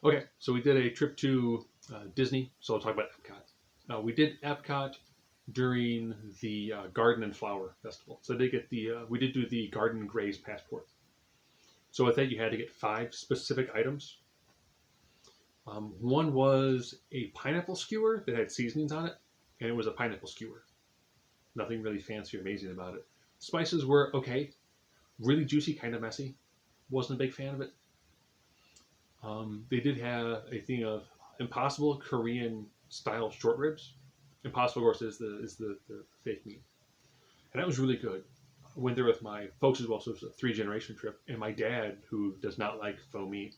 Okay, so we did a trip to Disney, so I'll talk about Epcot. We did Epcot during the Garden and Flower Festival. So they get the we did do the Garden Graze passport. So with that, you had to get five specific items. One was a pineapple skewer that had seasonings on it, and it was a pineapple skewer. Nothing really fancy or amazing about it. Spices were okay, really juicy, kind of messy. Wasn't a big fan of it. They did have a thing of impossible Korean style short ribs. Impossible, of course, is the fake meat, and that was really good. I went there with my folks as well, so it was a three-generation trip. And my dad, who does not like faux meat,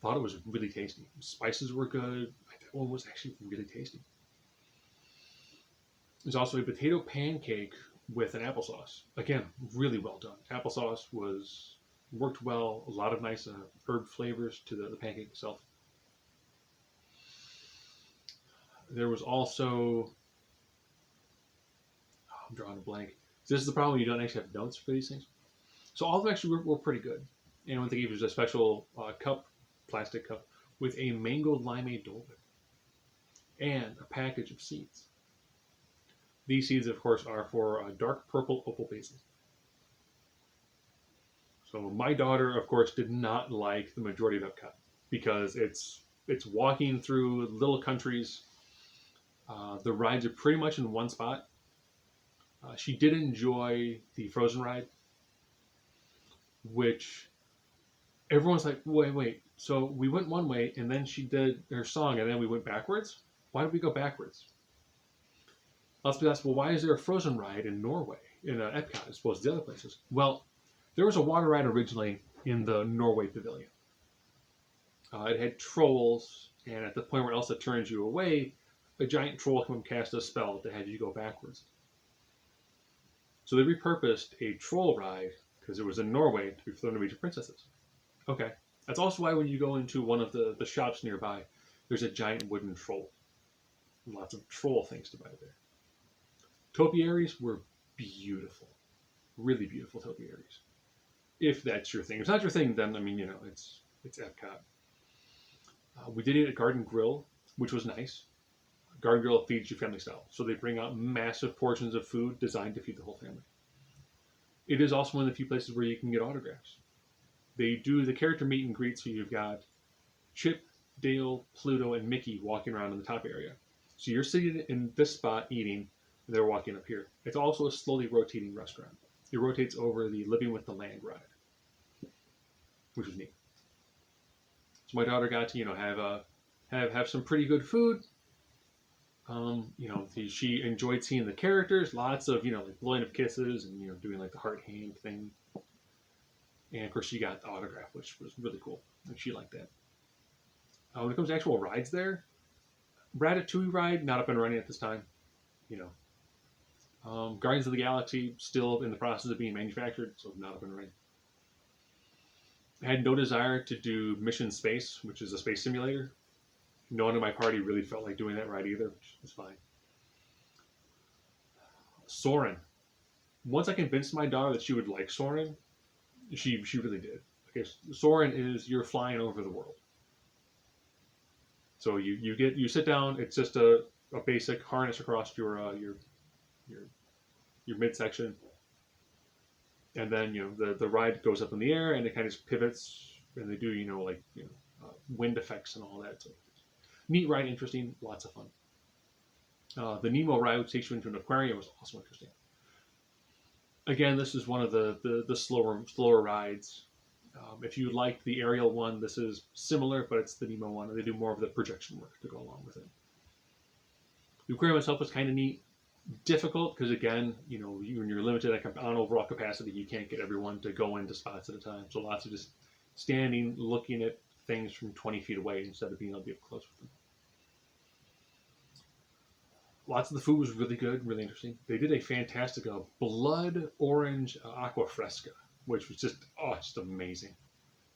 thought it was really tasty. Spices were good. That one was actually really tasty. There's also a potato pancake with an applesauce. Again, really well done. Applesauce was worked well. A lot of nice herb flavors to the pancake itself. There was also I'm drawing a blank. This is the problem. You don't actually have notes for these things. So all of them actually were pretty good. And what they gave was a special cup, plastic cup, with a mango limeade Dole Whip and a package of seeds. These seeds, of course, are for dark purple opal basil. So my daughter, of course, did not like the majority of Epcot because it's walking through little countries. The rides are pretty much in one spot. She did enjoy the Frozen ride, which everyone's like, wait. So we went one way, and then she did her song, and then we went backwards. Why did we go backwards? Let's be asked, well, why is there a Frozen ride in Norway, in Epcot, as opposed to the other places? Well, there was a water ride originally in the Norway pavilion. It had trolls, and at the point where Elsa turns you away, a giant troll came and cast a spell that had you go backwards. So they repurposed a troll ride because it was in Norway to be for the Norwegian princesses. Okay. That's also why when you go into one of the shops nearby, there's a giant wooden troll. Lots of troll things to buy there. Topiaries were beautiful. Really beautiful topiaries. If that's your thing. If it's not your thing, then, I mean, it's Epcot. We did eat at Garden Grill, which was nice. Garden Grill feeds you family style. So they bring out massive portions of food designed to feed the whole family. It is also one of the few places where you can get autographs. They do the character meet and greet, so you've got Chip, Dale, Pluto, and Mickey walking around in the top area. So you're sitting in this spot eating, and they're walking up here. It's also a slowly rotating restaurant. It rotates over the Living with the Land ride, which was neat. So my daughter got to have some pretty good food. She enjoyed seeing the characters, lots of like blowing of kisses and doing like the heart hand thing. And of course, she got the autograph, which was really cool. And she liked that. When it comes to actual rides there, Ratatouille ride, not up and running at this time. You Guardians of the Galaxy, still in the process of being manufactured, so not up and running. I had no desire to do Mission Space, which is a space simulator. No one in my party really felt like doing that ride either, which is fine. Soarin'. Once I convinced my daughter that she would like Soarin', she really did. Okay, Soarin' is you're flying over the world. So you sit down. It's just a basic harness across your midsection, and then the ride goes up in the air and it kind of pivots, and they do wind effects and all that. So neat ride, interesting, lots of fun. The Nemo Ride, which takes you into an aquarium, was also interesting. Again, this is one of the slower rides. If you liked the Ariel one, this is similar, but it's the Nemo one. They do more of the projection work to go along with it. The aquarium itself was kind of neat. Difficult because, again, when you're limited on overall capacity, you can't get everyone to go into spots at a time. So lots of just standing, looking at things from 20 feet away instead of being able to be up close with them. Lots of the food was really good, really interesting. They did a fantastic blood orange aqua fresca, which was just amazing.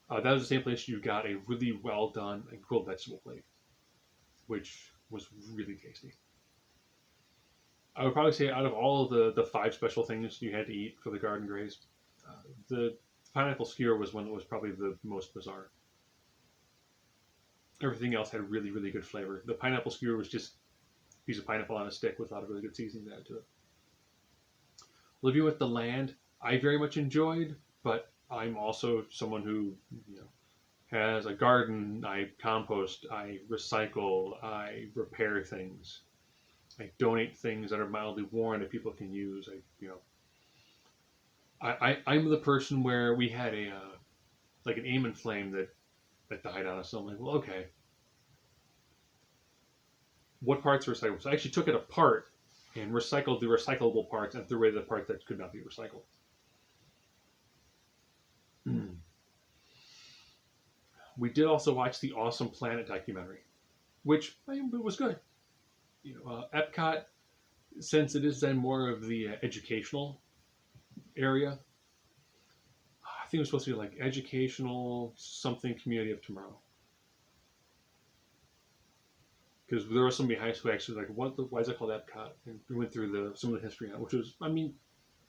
That was the same place you got a really well done and grilled vegetable plate, which was really tasty. I would probably say out of all of the five special things you had to eat for the garden graze, the pineapple skewer was one that was probably the most bizarre. Everything else had really, really good flavor. The pineapple skewer was just a piece of pineapple on a stick with a lot of really good seasoning added to it. Living with the land, I very much enjoyed, but I'm also someone who, you know, has a garden. I compost, I recycle, I repair things, I donate things that are mildly worn that people can use. I'm the person where we had a like an aim and flame that died on us. So I'm like, well, okay, what parts are recyclable? So I actually took it apart and recycled the recyclable parts and threw away the part that could not be recycled. We did also watch the Awesome Planet documentary, which it was good. Epcot, since it is then more of the educational area, I think it was supposed to be like educational something community of tomorrow. Because there was somebody high school actually like, why is it called Epcot? And we went through some of the history on it, which was,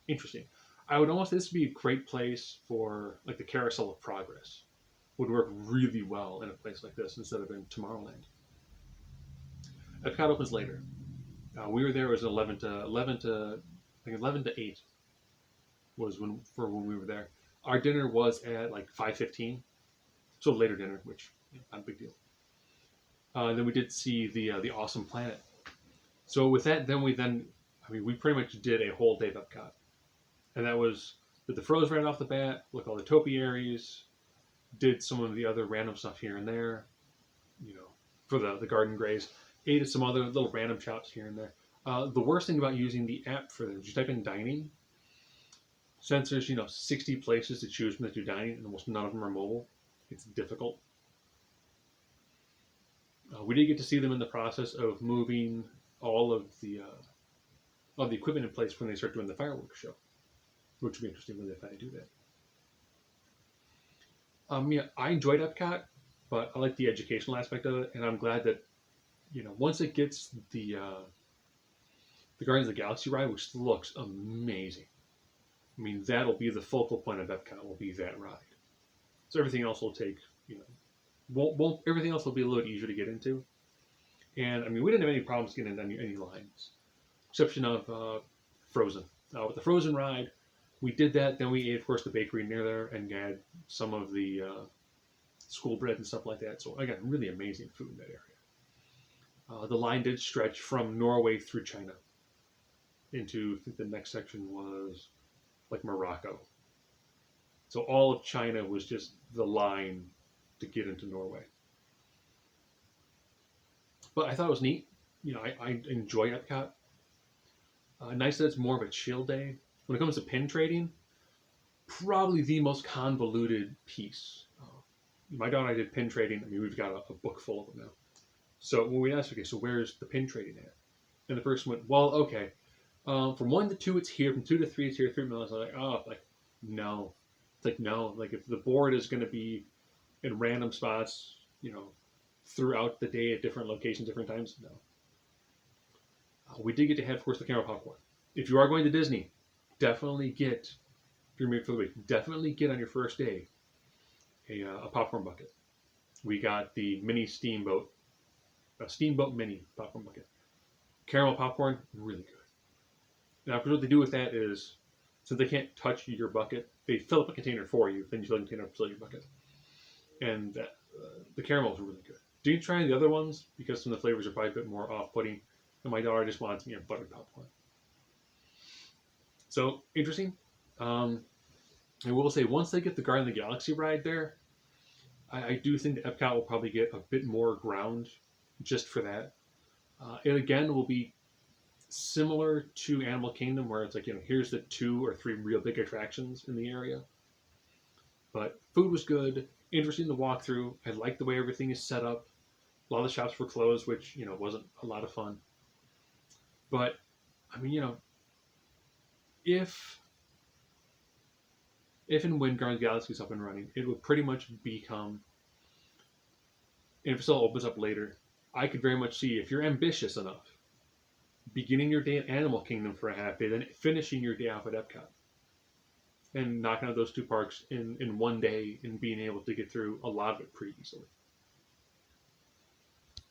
interesting. I would almost say this would be a great place for like the Carousel of Progress. Would work really well in a place like this instead of in Tomorrowland. Epcot opens later. We were there. It was 11 to 8 was when we were there. Our dinner was at like 5:15, so later dinner, which not a big deal. Then we did see the Awesome Planet. So with that, we pretty much did a whole day of Epcot, and that was with the Froze right off the bat. Look, all the topiaries, did some of the other random stuff here and there, for the garden grays. Ate at some other little random shops here and there. The worst thing about using the app for this, you type in dining, since there's 60 places to choose from that do dining, and almost none of them are mobile, it's difficult. We did get to see them in the process of moving all of the equipment in place when they start doing the fireworks show, which would be interesting when they finally do that. I enjoyed Epcot, but I like the educational aspect of it, and I'm glad that once it gets the Guardians of the Galaxy ride, which looks amazing. That'll be the focal point of Epcot. Will be that ride. So everything else will take won't everything else will be a little easier to get into. And we didn't have any problems getting into any lines, exception of Frozen. With the Frozen ride, we did that. Then we ate, of course, the bakery near there and had some of the school bread and stuff like that. So I got really amazing food in that area. The line did stretch from Norway through China into, I think the next section was like Morocco. So all of China was just the line to get into Norway. But I thought it was neat. I enjoy Epcot. Nice that it's more of a chill day. When it comes to pin trading, probably the most convoluted piece. My daughter and I did pin trading. We've got a book full of them now. So when we asked, okay, so where's the pin trading at? And the person went, well, okay, from 1 to 2 it's here, from 2 to 3 it's here, 3 minutes. I'm like, oh, no. It's like, no. Like, if the board is going to be in random spots, throughout the day at different locations, different times, no. We did get to have, of course, the caramel popcorn. If you are going to Disney, definitely get, if you're made for the week, definitely get on your first day a popcorn bucket. We got the mini steamboat, a steamboat mini popcorn bucket. Caramel popcorn, really good. Now, because what they do with that is, since they can't touch your bucket, they fill up a container for you, then you fill the container up to fill your bucket. And the caramels are really good. Didn't try the other ones because some of the flavors are probably a bit more off-putting, and my daughter just wants buttered popcorn. So interesting. I will say, once they get the Guardian of the Galaxy ride there, I do think that Epcot will probably get a bit more ground just for that. It again will be similar to Animal Kingdom, where it's like, here's the 2 or 3 real big attractions in the area. But food was good, interesting to walk through. I like the way everything is set up. A lot of the shops were closed, which wasn't a lot of fun. But if and when Guardians of the Galaxy is up and running, it would pretty much become, and if it still opens up later, I could very much see, if you're ambitious enough, beginning your day at Animal Kingdom for a half day, then finishing your day off at Epcot. And knocking out those 2 parks in one day and being able to get through a lot of it pretty easily.